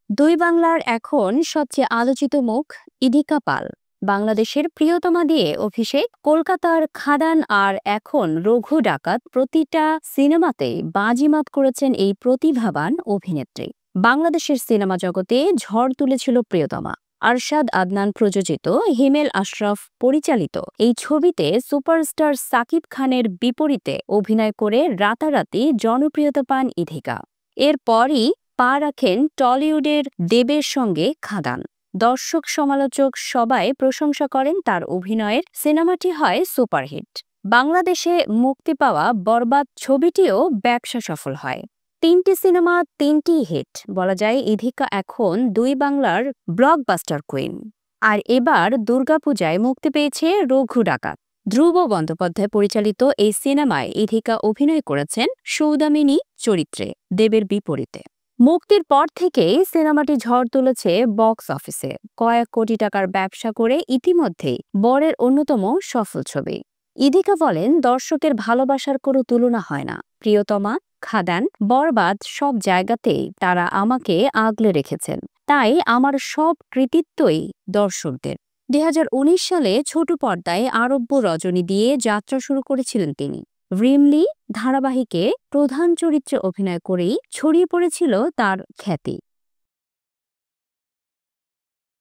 দুই বাংলার এখন সবচেয়ে আলোচিত মুখ ইদিকা পাল। বাংলাদেশের প্রিয়তমা দিয়ে অভিষেক, কলকাতার খাদান আর এখন রঘু ডাকাত, প্রতিটা সিনেমাতেই বাজিমাত করেছেন এই প্রতিভাবান অভিনেত্রী। বাংলাদেশের সিনেমা জগতে ঝড় তুলেছিল প্রিয়তমা। আরশাদ আদনান প্রযোজিত, হিমেল আশরাফ পরিচালিত এই ছবিতে সুপারস্টার সাকিব খানের বিপরীতে অভিনয় করে রাতারাতি জনপ্রিয়তা পান ইধিকা। এরপরই পা রাখেন টলিউডের দেবের সঙ্গে খাদান। দর্শক সমালোচক সবাই প্রশংসা করেন তার অভিনয়ের। সিনেমাটি হয় সুপারহিট। বাংলাদেশে মুক্তি পাওয়া বরবাদ ছবিটিও ব্যবসা সফল হয়। তিনটি সিনেমা, তিনটি হিট। বলা যায় ইধিকা এখন দুই বাংলার ব্লকবাস্টার কুইন। আর এবার দুর্গাপূজায় মুক্তি পেয়েছে রঘু ডাকাত। ধ্রুব বন্দ্যোপাধ্যায় পরিচালিত এই সিনেমায় ইধিকা অভিনয় করেছেন সৌদামিনী চরিত্রে, দেবের বিপরীতে। মুক্তির পর থেকেই সিনেমাটি ঝড় তুলেছে বক্স অফিসে। কয়েক কোটি টাকার ব্যবসা করে ইতিমধ্যেই বরের অন্যতম সফল ছবি। ইধিকা বলেন, দর্শকের ভালোবাসার কোনো তুলনা হয় না। প্রিয়তমা, খাদান, বরবাদ সব জায়গাতেই তারা আমাকে আগলে রেখেছেন। তাই আমার সব কৃতিত্বই দর্শকদের। ২০১৯ সালে ছোট পর্দায় আরব্য রজনী দিয়ে যাত্রা শুরু করেছিলেন তিনি। রিমলি ধারাবাহিকে প্রধান চরিত্রে অভিনয় করেই ছড়িয়ে পড়েছিল তার খ্যাতি।